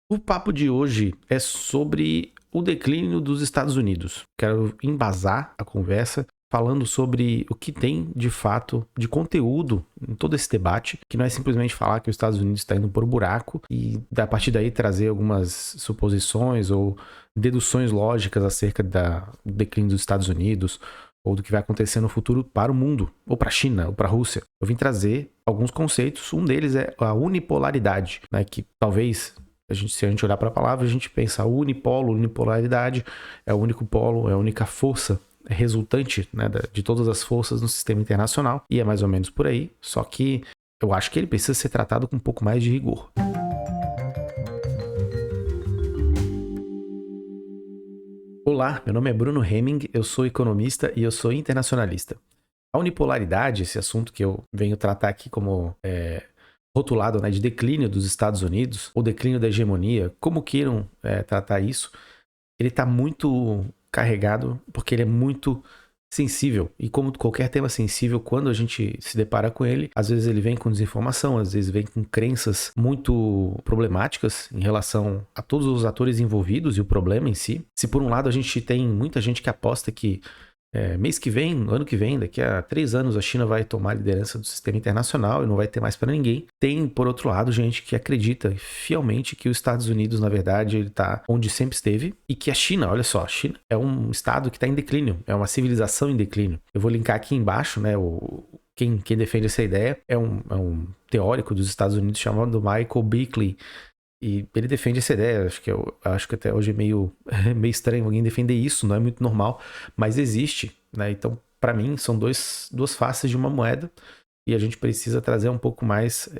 O papo de hoje é sobre o declínio dos Estados Unidos. Quero embasar a conversa falando sobre o que tem de fato de conteúdo em todo esse debate, que não é simplesmente falar que os Estados Unidos está indo por um buraco e a partir daí trazer algumas suposições ou deduções lógicas acerca do declínio dos Estados Unidos ou do que vai acontecer no futuro para o mundo, ou para a China, ou para a Rússia. Eu vim trazer alguns conceitos, um deles é a unipolaridade, né, que talvez se a gente olhar para a palavra, a gente pensa unipolo, unipolaridade, é o único polo, é a única força resultante, né, de todas as forças no sistema internacional, e é mais ou menos por aí, só que eu acho que ele precisa ser tratado com um pouco mais de rigor. Olá, meu nome é Bruno Hemming, eu sou economista e eu sou internacionalista. A unipolaridade, esse assunto que eu venho tratar aqui como rotulado, né, de declínio dos Estados Unidos, ou declínio da hegemonia, como queiram tratar isso, ele está muito carregado porque ele é muito sensível. E como qualquer tema sensível, quando a gente se depara com ele, às vezes ele vem com desinformação, às vezes vem com crenças muito problemáticas em relação a todos os atores envolvidos e o problema em si. Se por um lado a gente tem muita gente que aposta que mês que vem, ano que vem, daqui a 3 anos, a China vai tomar a liderança do sistema internacional e não vai ter mais para ninguém. Tem, por outro lado, gente que acredita fielmente que os Estados Unidos, na verdade, ele está onde sempre esteve e que a China, olha só, a China é um estado que está em declínio, é uma civilização em declínio. Eu vou linkar aqui embaixo, né, quem defende essa ideia é um teórico dos Estados Unidos chamado Michael Bickley. E ele defende essa ideia, acho que até hoje é meio estranho alguém defender isso, não é muito normal, mas existe, né? Então, para mim, são duas faces de uma moeda e a gente precisa trazer um pouco mais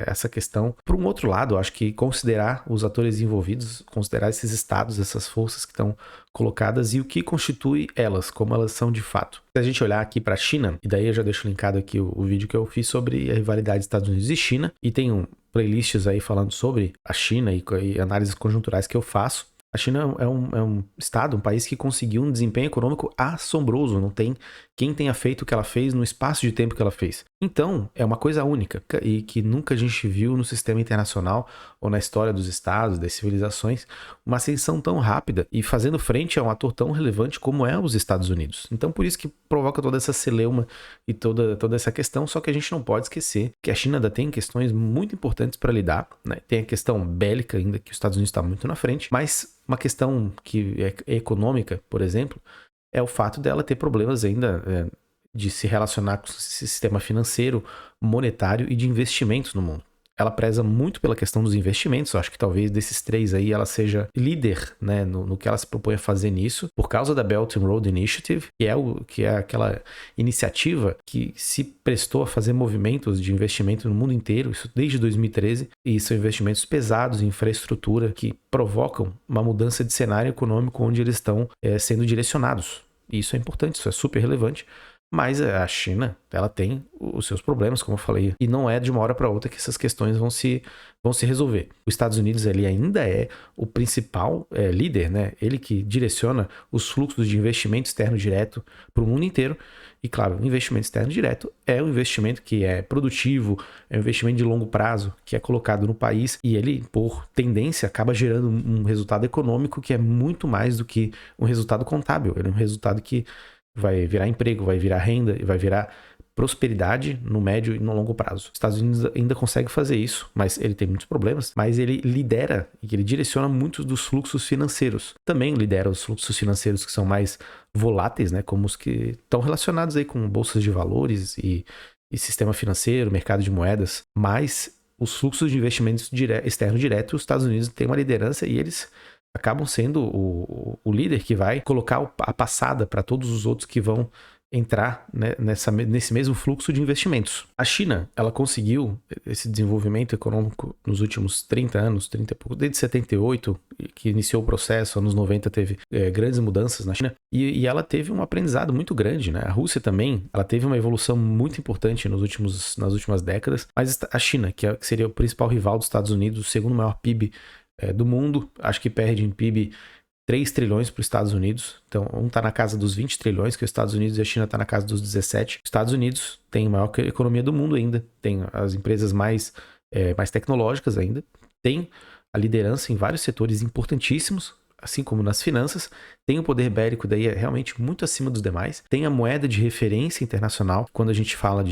essa questão para um outro lado. Eu acho que considerar os atores envolvidos, considerar esses estados, essas forças que estão colocadas e o que constitui elas, como elas são de fato. Se a gente olhar aqui para a China, e daí eu já deixo linkado aqui o vídeo que eu fiz sobre a rivalidade Estados Unidos e China, e tem playlists aí falando sobre a China e análises conjunturais que eu faço. A China é um estado, um país que conseguiu um desempenho econômico assombroso. Não tem quem tenha feito o que ela fez no espaço de tempo que ela fez. Então, é uma coisa única e que nunca a gente viu no sistema internacional ou na história dos estados, das civilizações, uma ascensão tão rápida e fazendo frente a um ator tão relevante como é os Estados Unidos. Então, por isso que provoca toda essa celeuma e toda essa questão, só que a gente não pode esquecer que a China ainda tem questões muito importantes para lidar, né? Tem a questão bélica ainda, que os Estados Unidos está muito na frente, mas uma questão que é econômica, por exemplo, é o fato dela ter problemas ainda de se relacionar com o sistema financeiro, monetário e de investimentos no mundo. Ela preza muito pela questão dos investimentos. Eu acho que talvez desses três aí ela seja líder, né, no que ela se propõe a fazer nisso, por causa da Belt and Road Initiative, que é aquela iniciativa que se prestou a fazer movimentos de investimento no mundo inteiro, isso desde 2013, e são investimentos pesados em infraestrutura que provocam uma mudança de cenário econômico onde eles estão sendo direcionados. E isso é importante, isso é super relevante. Mas a China, ela tem os seus problemas, como eu falei, e não é de uma hora para outra que essas questões vão se resolver. Os Estados Unidos ele ainda é o principal líder, né? Ele que direciona os fluxos de investimento externo direto para o mundo inteiro. E claro, o investimento externo direto é um investimento que é produtivo, é um investimento de longo prazo, que é colocado no país e ele, por tendência, acaba gerando um resultado econômico que é muito mais do que um resultado contábil. Ele é um resultado que vai virar emprego, vai virar renda e vai virar prosperidade no médio e no longo prazo. Os Estados Unidos ainda consegue fazer isso, mas ele tem muitos problemas, mas ele lidera e ele direciona muitos dos fluxos financeiros. Também lidera os fluxos financeiros que são mais voláteis, né, como os que estão relacionados aí com bolsas de valores e sistema financeiro, mercado de moedas, mas os fluxos de investimentos externo direto, os Estados Unidos têm uma liderança e eles acabam sendo o líder que vai colocar a passada para todos os outros que vão entrar, né, nesse mesmo fluxo de investimentos. A China, ela conseguiu esse desenvolvimento econômico nos últimos 30 anos, 30 e pouco, desde 78, que iniciou o processo, anos 90 teve grandes mudanças na China, e ela teve um aprendizado muito grande, né? A Rússia também, ela teve uma evolução muito importante nas últimas décadas, mas a China, que seria o principal rival dos Estados Unidos, o segundo maior PIB do mundo, acho que perde em PIB 3 trilhões para os Estados Unidos. Então, um está na casa dos 20 trilhões, que os Estados Unidos e a China está na casa dos 17. Os Estados Unidos tem a maior economia do mundo ainda, tem as empresas mais tecnológicas ainda, tem a liderança em vários setores importantíssimos, assim como nas finanças, tem o poder bélico daí é realmente muito acima dos demais, tem a moeda de referência internacional, quando a gente fala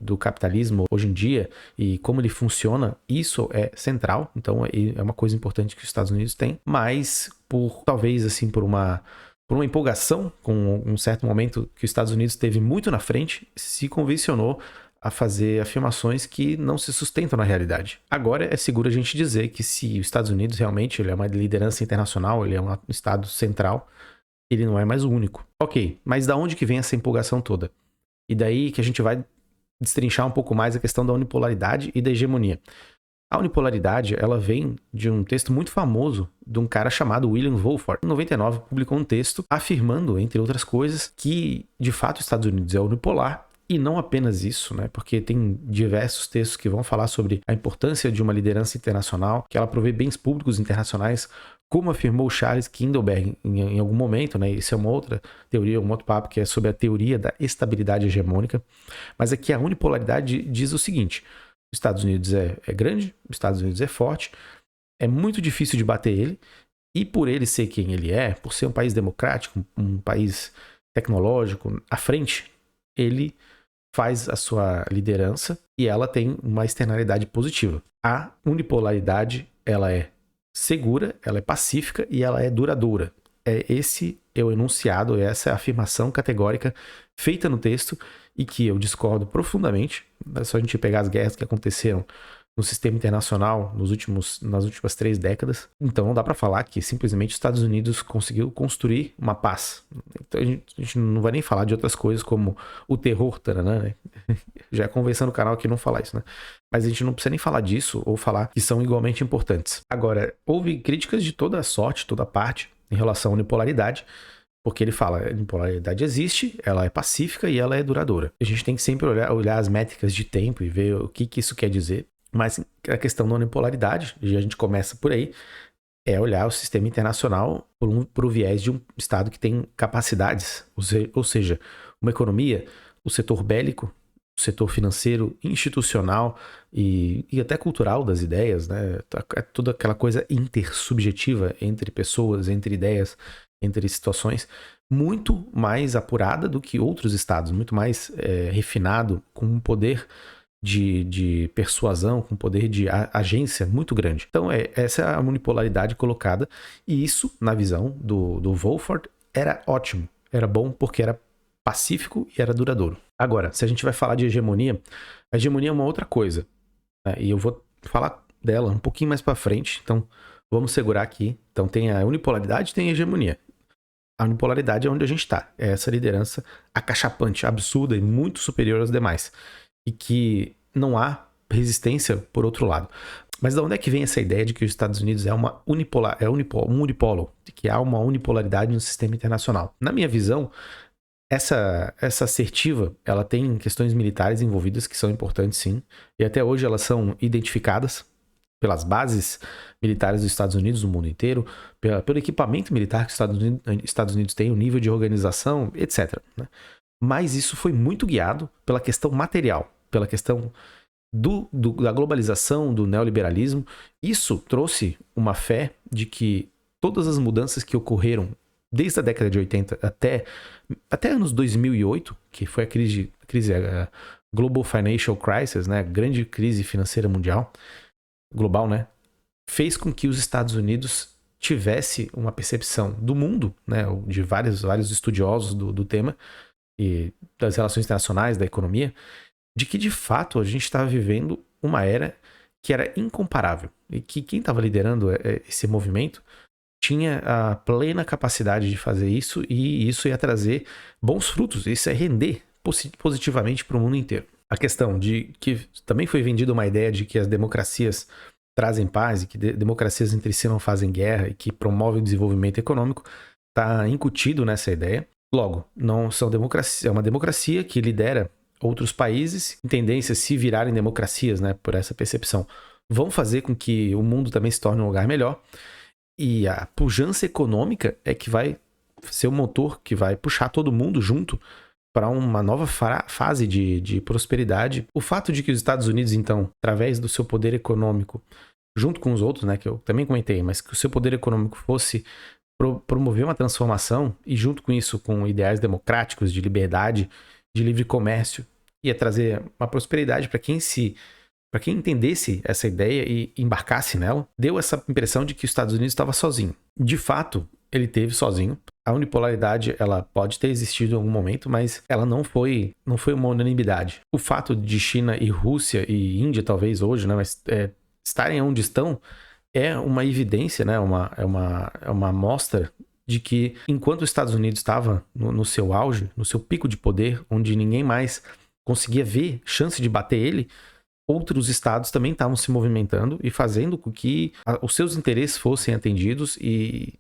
do capitalismo hoje em dia e como ele funciona, isso é central, então é uma coisa importante que os Estados Unidos têm, mas talvez assim por uma empolgação com um certo momento que os Estados Unidos esteve muito na frente, se convencionou a fazer afirmações que não se sustentam na realidade. Agora é seguro a gente dizer que se os Estados Unidos realmente ele é uma liderança internacional, ele é um estado central, ele não é mais o único. Ok, mas da onde que vem essa empolgação toda? E daí que a gente vai destrinchar um pouco mais a questão da unipolaridade e da hegemonia. A unipolaridade, ela vem de um texto muito famoso de um cara chamado William Wolford. Em 99, publicou um texto afirmando, entre outras coisas, que de fato os Estados Unidos é unipolar. E não apenas isso, né? Porque tem diversos textos que vão falar sobre a importância de uma liderança internacional, que ela provê bens públicos internacionais, como afirmou Charles Kindleberg em algum momento, né? Isso é uma outra teoria, um outro papo, que é sobre a teoria da estabilidade hegemônica. Mas aqui a unipolaridade diz o seguinte: os Estados Unidos é grande, os Estados Unidos é forte, é muito difícil de bater ele, e por ele ser quem ele é, por ser um país democrático, um país tecnológico, à frente, ele faz a sua liderança e ela tem uma externalidade positiva. A unipolaridade, ela é segura, ela é pacífica e ela é duradoura. Esse é o enunciado, essa é a afirmação categórica feita no texto e que eu discordo profundamente. É só a gente pegar as guerras que aconteceram no sistema internacional nas últimas 3 décadas. Então não dá para falar que simplesmente os Estados Unidos conseguiu construir uma paz. Então a gente não vai nem falar de outras coisas como o terror, né? Já é convenção no canal aqui não falar isso, né? Mas a gente não precisa nem falar disso ou falar que são igualmente importantes. Agora, houve críticas de toda sorte, toda parte em relação à unipolaridade, porque ele fala, a unipolaridade existe, ela é pacífica e ela é duradoura. A gente tem que sempre olhar as métricas de tempo e ver o que isso quer dizer. Mas a questão da unipolaridade, e a gente começa por aí, é olhar o sistema internacional por um viés de um Estado que tem capacidades, ou seja, uma economia, o setor bélico, o setor financeiro, institucional e até cultural das ideias, né? É toda aquela coisa intersubjetiva entre pessoas, entre ideias, entre situações, muito mais apurada do que outros estados, muito mais refinado, com um poder de persuasão, com poder de agência muito grande. Então, essa é a unipolaridade colocada, e isso, na visão do Wolford, era ótimo, era bom porque era pacífico e era duradouro. Agora, se a gente vai falar de hegemonia, a hegemonia é uma outra coisa, né? E eu vou falar dela um pouquinho mais para frente, então vamos segurar aqui. Então tem a unipolaridade e tem a hegemonia. A unipolaridade é onde a gente está, é essa liderança acachapante, absurda e muito superior aos demais, e que não há resistência por outro lado. Mas de onde é que vem essa ideia de que os Estados Unidos é um unipolo, que há uma unipolaridade no sistema internacional? Na minha visão, essa assertiva, ela tem questões militares envolvidas que são importantes, sim, e até hoje elas são identificadas pelas bases militares dos Estados Unidos no mundo inteiro, pelo equipamento militar que os Estados Unidos têm, o nível de organização, etc., né? Mas isso foi muito guiado pela questão material, pela questão da globalização, do neoliberalismo. Isso trouxe uma fé de que todas as mudanças que ocorreram desde a década de 80 até anos 2008, que foi a crise a Global Financial Crisis, né, a grande crise financeira mundial, global, né, fez com que os Estados Unidos tivesse uma percepção do mundo, né, de vários estudiosos do tema, e das relações internacionais, da economia, de que de fato a gente estava vivendo uma era que era incomparável e que quem estava liderando esse movimento tinha a plena capacidade de fazer isso, e isso ia trazer bons frutos, isso ia render positivamente para o mundo inteiro. A questão de que também foi vendida uma ideia de que as democracias trazem paz e que democracias entre si não fazem guerra e que promovem o desenvolvimento econômico, está incutido nessa ideia. Logo, não são democracia, é uma democracia que lidera outros países, em tendência a se virarem democracias, né, por essa percepção, vão fazer com que o mundo também se torne um lugar melhor. E a pujança econômica é que vai ser o motor que vai puxar todo mundo junto para uma nova fase de prosperidade. O fato de que os Estados Unidos, então, através do seu poder econômico, junto com os outros, né, que eu também comentei, mas que o seu poder econômico fosse promover uma transformação e junto com isso, com ideais democráticos, de liberdade, de livre comércio, ia trazer uma prosperidade para quem entendesse essa ideia e embarcasse nela, deu essa impressão de que os Estados Unidos estava sozinho. De fato, ele esteve sozinho. A unipolaridade, ela pode ter existido em algum momento, mas ela não foi uma unanimidade. O fato de China e Rússia e Índia, talvez hoje, né, mas, estarem onde estão, é uma evidência, né, é uma amostra de que enquanto os Estados Unidos estava no seu auge, no seu pico de poder, onde ninguém mais conseguia ver chance de bater ele, outros estados também estavam se movimentando e fazendo com que os seus interesses fossem atendidos e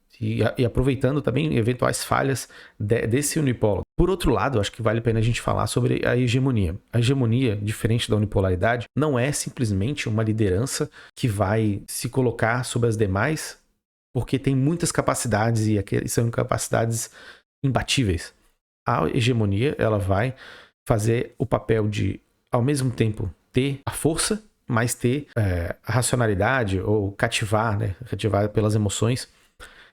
aproveitando também eventuais falhas desse unipolo. Por outro lado, acho que vale a pena a gente falar sobre a hegemonia. A hegemonia, diferente da unipolaridade, não é simplesmente uma liderança que vai se colocar sobre as demais porque tem muitas capacidades e são capacidades imbatíveis. A hegemonia, ela vai fazer o papel de, ao mesmo tempo, ter a força, mas ter a racionalidade ou cativar, né? Cativar pelas emoções.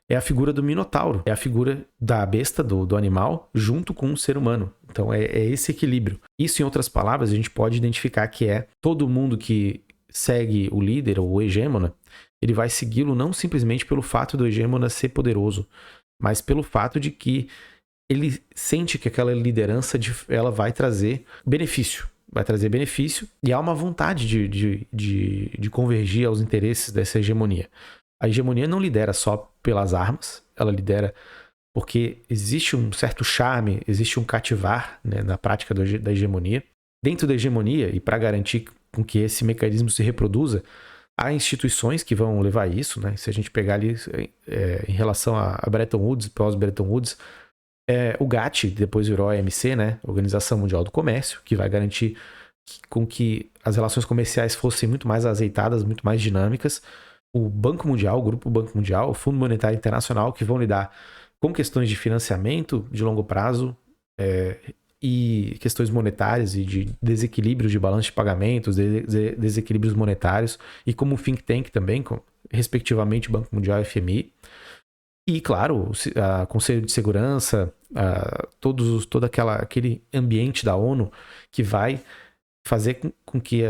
É a figura do minotauro, é a figura da besta, do animal, junto com o ser humano. Então é esse equilíbrio. Isso, em outras palavras, a gente pode identificar que é todo mundo que segue o líder ou o hegemona, ele vai segui-lo não simplesmente pelo fato do hegemona ser poderoso, mas pelo fato de que ele sente que aquela liderança ela vai trazer benefício. Vai trazer benefício e há uma vontade de convergir aos interesses dessa hegemonia. A hegemonia não lidera só pelas armas, ela lidera porque existe um certo charme, existe um cativar, né, na prática da hegemonia. Dentro da hegemonia, e para garantir com que esse mecanismo se reproduza, há instituições que vão levar isso, né? Se a gente pegar ali em relação a Bretton Woods, pós-Bretton Woods, o GATT, depois virou a OMC, né? Organização Mundial do Comércio, que vai garantir com que as relações comerciais fossem muito mais azeitadas, muito mais dinâmicas. O Banco Mundial, o Grupo Banco Mundial, o Fundo Monetário Internacional, que vão lidar com questões de financiamento de longo prazo e questões monetárias e de desequilíbrios de balanço de pagamentos, desequilíbrios monetários, e como think tank também, respectivamente Banco Mundial e FMI. E, claro, o Conselho de Segurança, todo aquele ambiente da ONU que vai fazer com que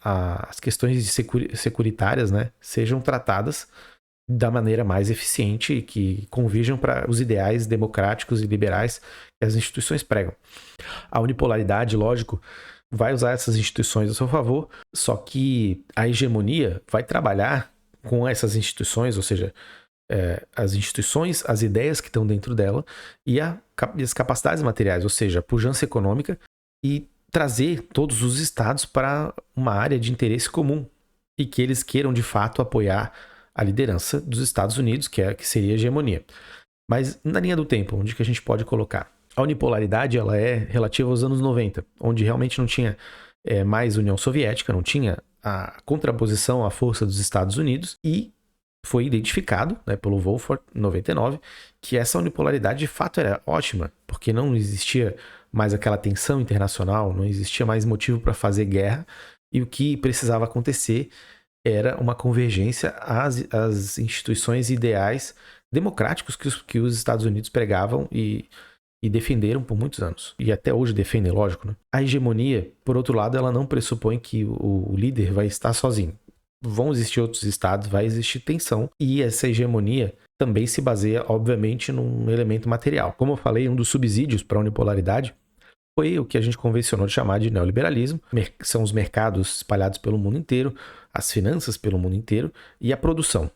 as questões securitárias, né, sejam tratadas da maneira mais eficiente e que convirjam para os ideais democráticos e liberais que as instituições pregam. A unipolaridade, lógico, vai usar essas instituições a seu favor, só que a hegemonia vai trabalhar com essas instituições, ou seja, as instituições, as ideias que estão dentro dela e as capacidades materiais, ou seja, a pujança econômica, e trazer todos os estados para uma área de interesse comum e que eles queiram de fato apoiar a liderança dos Estados Unidos, que seria a hegemonia. Mas na linha do tempo, onde que a gente pode colocar? A unipolaridade, ela é relativa aos anos 90, onde realmente não tinha mais União Soviética, não tinha a contraposição à força dos Estados Unidos, e foi identificado, né, pelo Wolford em 99 que essa unipolaridade de fato era ótima, porque não existia mais aquela tensão internacional, não existia mais motivo para fazer guerra, e o que precisava acontecer era uma convergência às instituições ideais democráticos que os Estados Unidos pregavam e defenderam por muitos anos. E até hoje defendem, lógico, né? A hegemonia, por outro lado, ela não pressupõe que o líder vai estar sozinho. Vão existir outros estados, vai existir tensão, e essa hegemonia também se baseia, obviamente, num elemento material. Como eu falei, um dos subsídios para a unipolaridade foi o que a gente convencionou de chamar de neoliberalismo. São os mercados espalhados pelo mundo inteiro, as finanças pelo mundo inteiro e a produção.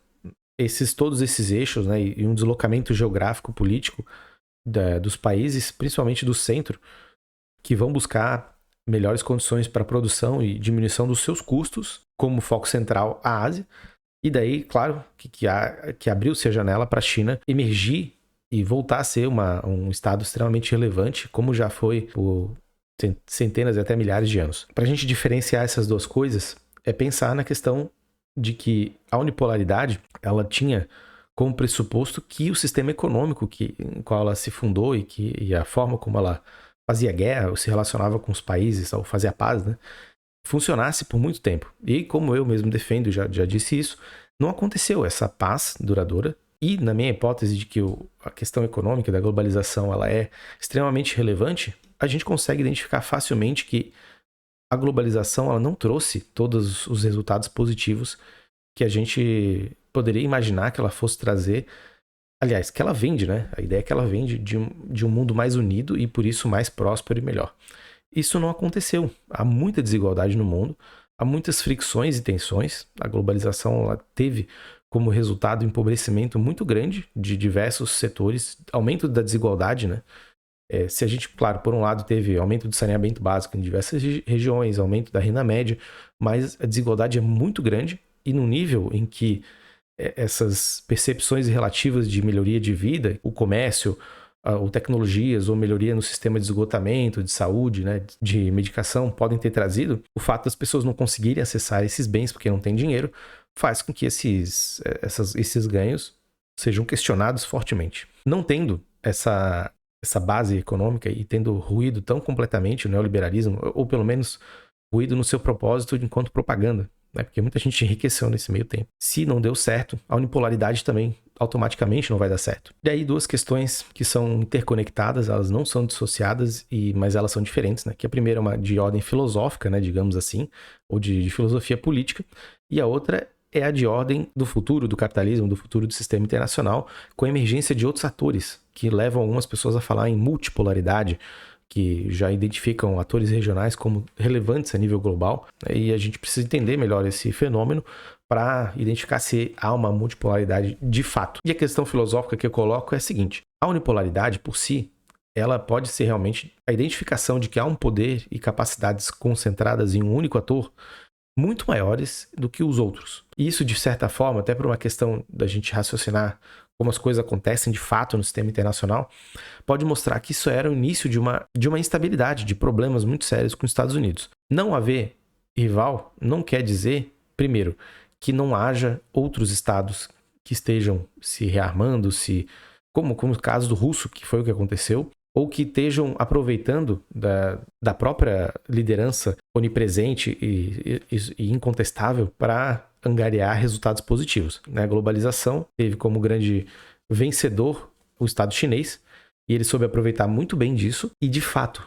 Todos esses eixos, né, e um deslocamento geográfico político dos países, principalmente do centro, que vão buscar melhores condições para a produção e diminuição dos seus custos, como foco central a Ásia. E daí, claro, que abriu-se a janela para a China emergir e voltar a ser um estado extremamente relevante, como já foi por centenas e até milhares de anos. Para a gente diferenciar essas duas coisas, é pensar na questão de que a unipolaridade, ela tinha como pressuposto que o sistema econômico em qual ela se fundou e a forma como ela fazia guerra ou se relacionava com os países ou fazia paz, né, funcionasse por muito tempo. E como eu mesmo defendo, já disse isso, não aconteceu essa paz duradoura. E na minha hipótese de que a questão econômica da globalização ela é extremamente relevante, a gente consegue identificar facilmente que a globalização ela não trouxe todos os resultados positivos que a gente poderia imaginar que ela fosse trazer. Aliás, que ela vende, né? A ideia é que ela vende de um mundo mais unido e por isso mais próspero e melhor. Isso não aconteceu. Há muita desigualdade no mundo, há muitas fricções e tensões. A globalização ela teve como resultado um empobrecimento muito grande de diversos setores, aumento da desigualdade, né? Se a gente, claro, por um lado teve aumento do saneamento básico em diversas regiões, aumento da renda média, mas a desigualdade é muito grande e no nível em que essas percepções relativas de melhoria de vida, o comércio, ou tecnologias, ou melhoria no sistema de esgotamento, de saúde, né, de medicação, podem ter trazido, o fato das pessoas não conseguirem acessar esses bens porque não têm dinheiro, faz com que esses ganhos sejam questionados fortemente. Não tendo essa base econômica e tendo ruído tão completamente o neoliberalismo, ou pelo menos ruído no seu propósito enquanto propaganda, né? Porque muita gente enriqueceu nesse meio tempo. Se não deu certo, a unipolaridade também automaticamente não vai dar certo. E aí duas questões que são interconectadas, elas não são dissociadas, mas elas são diferentes, né? Que a primeira é uma de ordem filosófica, né, digamos assim, ou de filosofia política, e a outra é a de ordem do futuro do capitalismo, do futuro do sistema internacional, com a emergência de outros atores, que levam algumas pessoas a falar em multipolaridade, que já identificam atores regionais como relevantes a nível global, né? E a gente precisa entender melhor esse fenômeno para identificar se há uma multipolaridade de fato. E a questão filosófica que eu coloco é a seguinte: a unipolaridade por si, ela pode ser realmente a identificação de que há um poder e capacidades concentradas em um único ator muito maiores do que os outros. E isso, de certa forma, até por uma questão da gente raciocinar como as coisas acontecem de fato no sistema internacional, pode mostrar que isso era o início de uma instabilidade, de problemas muito sérios com os Estados Unidos. Não haver rival não quer dizer, primeiro, que não haja outros estados que estejam se rearmando, como o caso do russo, que foi o que aconteceu, ou que estejam aproveitando da própria liderança onipresente e incontestável para angariar resultados positivos. A globalização teve como grande vencedor o Estado chinês, e ele soube aproveitar muito bem disso, e de fato,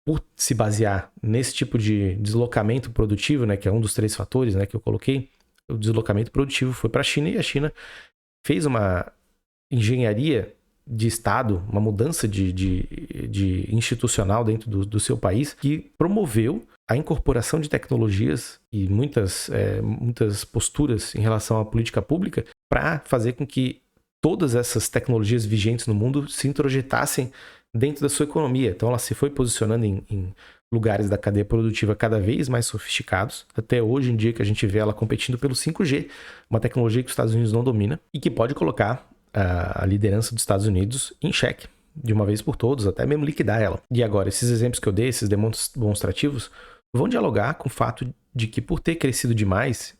por se basear nesse tipo de deslocamento produtivo, né, que é um dos 3 fatores, né, que eu coloquei, o deslocamento produtivo foi para a China, e a China fez uma engenharia de Estado, uma mudança de institucional dentro do seu país, que promoveu a incorporação de tecnologias e muitas posturas em relação à política pública para fazer com que todas essas tecnologias vigentes no mundo se introjetassem dentro da sua economia. Então ela se foi posicionando em lugares da cadeia produtiva cada vez mais sofisticados, até hoje em dia que a gente vê ela competindo pelo 5G, uma tecnologia que os Estados Unidos não domina e que pode colocar a liderança dos Estados Unidos em xeque, de uma vez por todas, até mesmo liquidar ela. E agora, esses exemplos que eu dei, esses demonstrativos, vão dialogar com o fato de que, por ter crescido demais,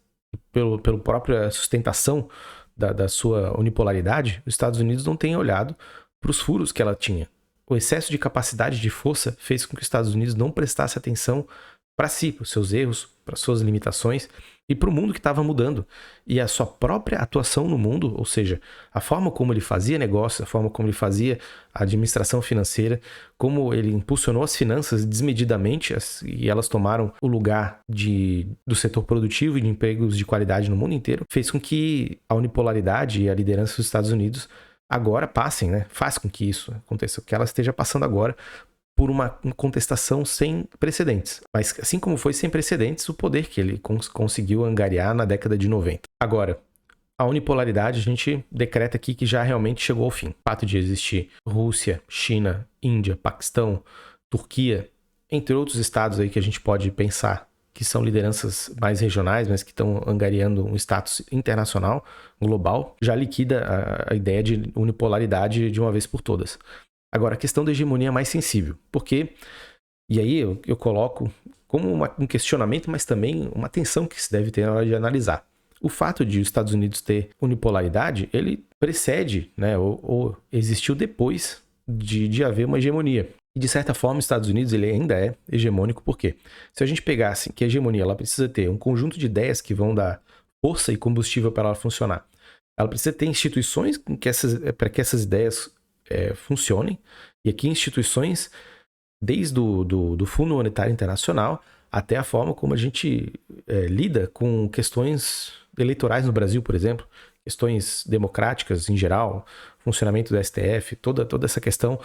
pela própria sustentação da sua unipolaridade, os Estados Unidos não têm olhado para os furos que ela tinha. O excesso de capacidade de força fez com que os Estados Unidos não prestasse atenção para si, para os seus erros, para suas limitações e para o mundo que estava mudando. E a sua própria atuação no mundo, ou seja, a forma como ele fazia negócio, a forma como ele fazia a administração financeira, como ele impulsionou as finanças desmedidamente e elas tomaram o lugar do setor produtivo e de empregos de qualidade no mundo inteiro, fez com que a unipolaridade e a liderança dos Estados Unidos agora passem, né? Faz com que isso aconteça, que ela esteja passando agora por uma contestação sem precedentes. Mas assim como foi sem precedentes o poder que ele conseguiu angariar na década de 90. Agora, a unipolaridade a gente decreta aqui que já realmente chegou ao fim. O fato de existir Rússia, China, Índia, Paquistão, Turquia, entre outros estados aí que a gente pode pensar que são lideranças mais regionais, mas que estão angariando um status internacional, global, já liquida a ideia de unipolaridade de uma vez por todas. Agora, a questão da hegemonia é mais sensível, porque, e aí eu coloco como um questionamento, mas também uma tensão que se deve ter na hora de analisar. O fato de os Estados Unidos ter unipolaridade, ele precede, né, ou existiu depois de haver uma hegemonia. E de certa forma, os Estados Unidos ele ainda é hegemônico, por quê? Se a gente pegasse que a hegemonia ela precisa ter um conjunto de ideias que vão dar força e combustível para ela funcionar. Ela precisa ter instituições para que essas ideias funcionem. E aqui instituições, desde do Fundo Monetário Internacional até a forma como a gente lida com questões eleitorais no Brasil, por exemplo, questões democráticas em geral, funcionamento do STF, toda essa questão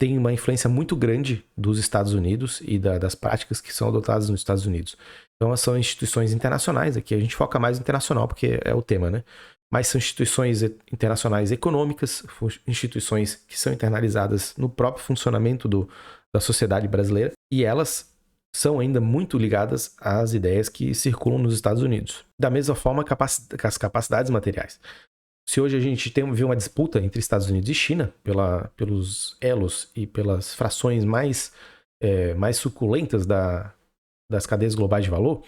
tem uma influência muito grande dos Estados Unidos e das práticas que são adotadas nos Estados Unidos. Então, são instituições internacionais, aqui a gente foca mais no internacional, porque é o tema, né? Mas são instituições internacionais econômicas, instituições que são internalizadas no próprio funcionamento da sociedade brasileira, e elas são ainda muito ligadas às ideias que circulam nos Estados Unidos. Da mesma forma que as capacidades materiais. Se hoje a gente vê uma disputa entre Estados Unidos e China pelos elos e pelas frações mais suculentas das cadeias globais de valor,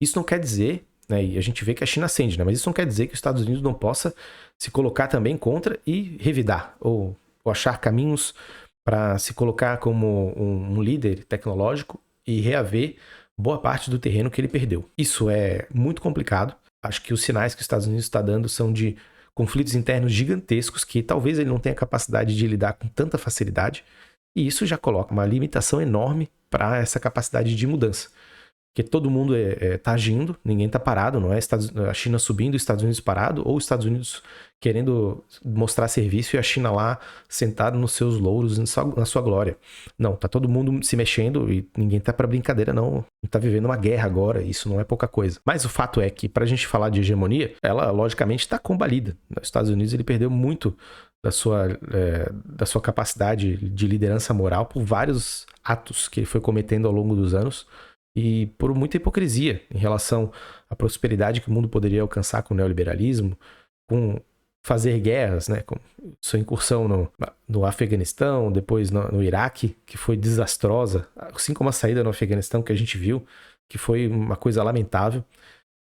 isso não quer dizer, né, e a gente vê que a China ascende, né, mas isso não quer dizer que os Estados Unidos não possa se colocar também contra e revidar, ou achar caminhos para se colocar como um líder tecnológico e reaver boa parte do terreno que ele perdeu. Isso é muito complicado. Acho que os sinais que os Estados Unidos está dando são de conflitos internos gigantescos que talvez ele não tenha capacidade de lidar com tanta facilidade, e isso já coloca uma limitação enorme para essa capacidade de mudança. Porque todo mundo está agindo, ninguém está parado, não é a China subindo, os Estados Unidos parado, ou os Estados Unidos querendo mostrar serviço e a China lá sentada nos seus louros, na sua glória. Não, tá todo mundo se mexendo e ninguém tá para brincadeira, não. Tá vivendo uma guerra agora, isso não é pouca coisa. Mas o fato é que, pra gente falar de hegemonia, ela logicamente está combalida. Os Estados Unidos ele perdeu muito da sua capacidade de liderança moral por vários atos que ele foi cometendo ao longo dos anos, e por muita hipocrisia em relação à prosperidade que o mundo poderia alcançar com o neoliberalismo, com fazer guerras, né, com sua incursão no Afeganistão, depois no Iraque, que foi desastrosa, assim como a saída no Afeganistão que a gente viu, que foi uma coisa lamentável.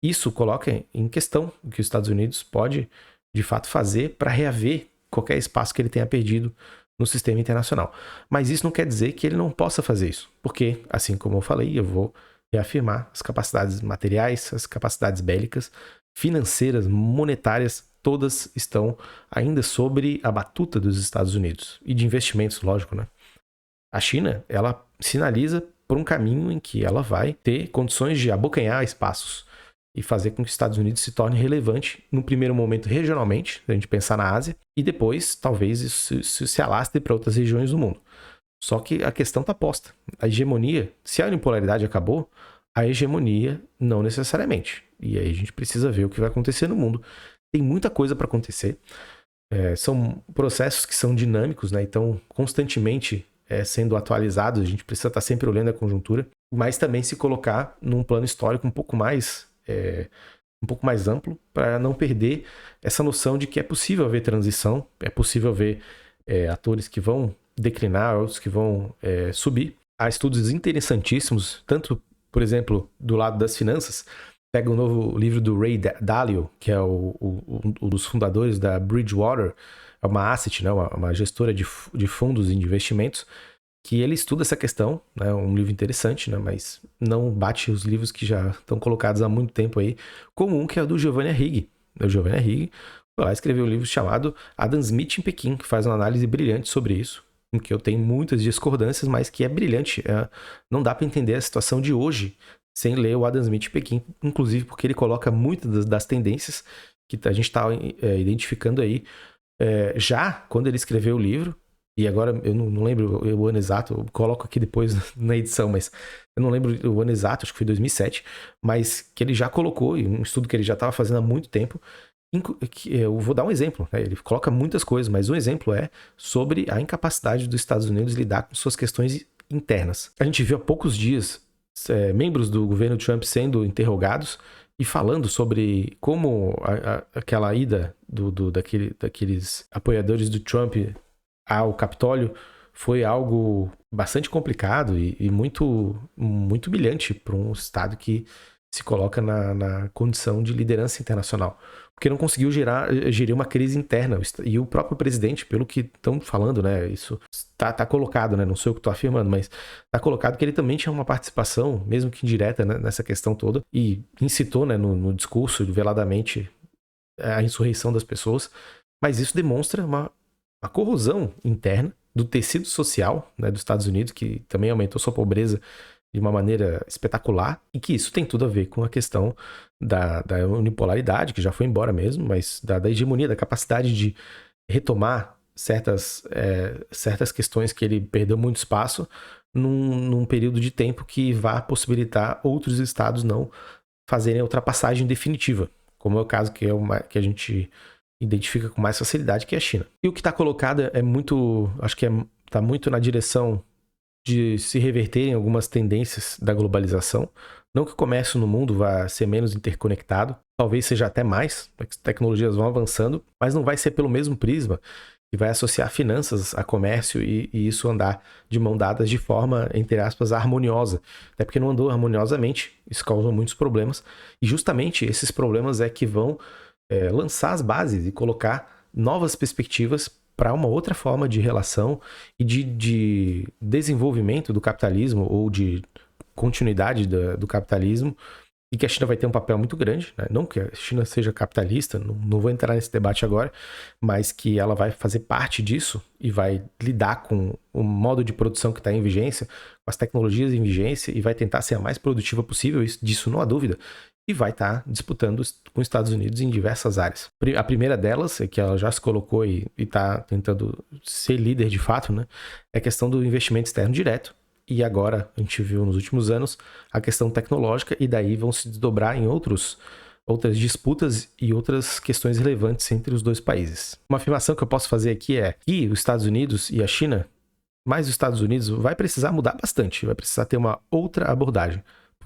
Isso coloca em questão o que os Estados Unidos pode, de fato, fazer para reaver qualquer espaço que ele tenha perdido no sistema internacional. Mas isso não quer dizer que ele não possa fazer isso, porque, assim como eu falei, eu vou reafirmar as capacidades materiais, as capacidades bélicas, financeiras, monetárias, todas estão ainda sobre a batuta dos Estados Unidos. E de investimentos, lógico, né? A China, ela sinaliza por um caminho em que ela vai ter condições de abocanhar espaços e fazer com que os Estados Unidos se torne relevante, no primeiro momento regionalmente, se a gente pensar na Ásia, e depois talvez isso se alastre para outras regiões do mundo. Só que a questão está posta. A hegemonia, se a unipolaridade acabou, a hegemonia não necessariamente. E aí a gente precisa ver o que vai acontecer no mundo. Tem muita coisa para acontecer. São processos que são dinâmicos, né? Então, constantemente sendo atualizados, a gente precisa estar sempre olhando a conjuntura, mas também se colocar num plano histórico um pouco mais amplo, para não perder essa noção de que é possível haver transição, é possível haver atores que vão declinar, outros que vão subir. Há estudos interessantíssimos, tanto, por exemplo, do lado das finanças. Pega o novo livro do Ray Dalio, que é um dos fundadores da Bridgewater, é uma asset, né, uma gestora de fundos e de investimentos, que ele estuda essa questão, né, um livro interessante, né, mas não bate os livros que já estão colocados há muito tempo aí, como um que é o do Giovanni Arrighi. O Giovanni Arrighi foi lá escreveu um livro chamado Adam Smith em Pequim, que faz uma análise brilhante sobre isso, em que eu tenho muitas discordâncias, mas que é brilhante. Não dá para entender a situação de hoje sem ler o Adam Smith em Pequim, inclusive porque ele coloca muitas das tendências que a gente está identificando aí já quando ele escreveu o livro. E agora eu não lembro o ano exato, eu coloco aqui depois na edição, mas eu não lembro o ano exato, acho que foi 2007, mas que ele já colocou, e um estudo que ele já estava fazendo há muito tempo. Eu vou dar um exemplo, né? Ele coloca muitas coisas, mas um exemplo é sobre a incapacidade dos Estados Unidos lidar com suas questões internas. A gente viu há poucos dias membros do governo Trump sendo interrogados e falando sobre como aquela ida daqueles apoiadores do Trump ao Capitólio foi algo bastante complicado e muito, muito humilhante para um estado que se coloca na condição de liderança internacional. Porque não conseguiu gerir uma crise interna. E o próprio presidente, pelo que estão falando, né? Isso tá colocado, né? Não sou eu que estou afirmando, mas tá colocado que ele também tinha uma participação, mesmo que indireta, né, nessa questão toda. E incitou, né, no discurso, veladamente, a insurreição das pessoas. Mas isso demonstra uma corrosão interna do tecido social, né, dos Estados Unidos, que também aumentou sua pobreza de uma maneira espetacular, e que isso tem tudo a ver com a questão da unipolaridade, que já foi embora mesmo, mas da hegemonia, da capacidade de retomar certas questões que ele perdeu muito espaço num período de tempo que vá possibilitar outros estados não fazerem a ultrapassagem definitiva, como é o caso que a gente identifica com mais facilidade, que é a China. E o que está colocado é muito, acho que está muito na direção de se reverterem algumas tendências da globalização. Não que o comércio no mundo vá ser menos interconectado, talvez seja até mais, as tecnologias vão avançando, mas não vai ser pelo mesmo prisma que vai associar finanças a comércio e isso andar de mão dadas de forma, entre aspas, harmoniosa. Até porque não andou harmoniosamente, isso causou muitos problemas, e justamente esses problemas é que vão lançar as bases e colocar novas perspectivas para uma outra forma de relação e de desenvolvimento do capitalismo ou de continuidade do capitalismo, e que a China vai ter um papel muito grande, né? Não que a China seja capitalista, não vou entrar nesse debate agora, mas que ela vai fazer parte disso e vai lidar com o modo de produção que está em vigência, com as tecnologias em vigência, e vai tentar ser a mais produtiva possível, disso não há dúvida. E vai estar disputando com os Estados Unidos em diversas áreas. A primeira delas, é que ela já se colocou e está tentando ser líder de fato, né? É a questão do investimento externo direto. E agora, a gente viu nos últimos anos, a questão tecnológica, e daí vão se desdobrar em outras disputas e outras questões relevantes entre os dois países. Uma afirmação que eu posso fazer aqui é que os Estados Unidos e a China, mais os Estados Unidos, vai precisar mudar bastante, vai precisar ter uma outra abordagem.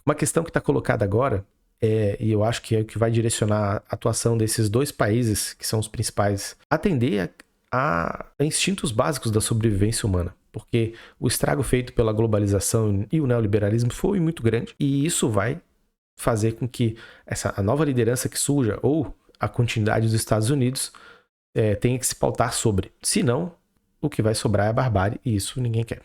Uma questão que está colocada agora, e eu acho que é o que vai direcionar a atuação desses dois países, que são os principais, atender a instintos básicos da sobrevivência humana. Porque o estrago feito pela globalização e o neoliberalismo foi muito grande, e isso vai fazer com que a nova liderança que surja, ou a continuidade dos Estados Unidos, tenha que se pautar sobre. Senão, o que vai sobrar é a barbárie, e isso ninguém quer.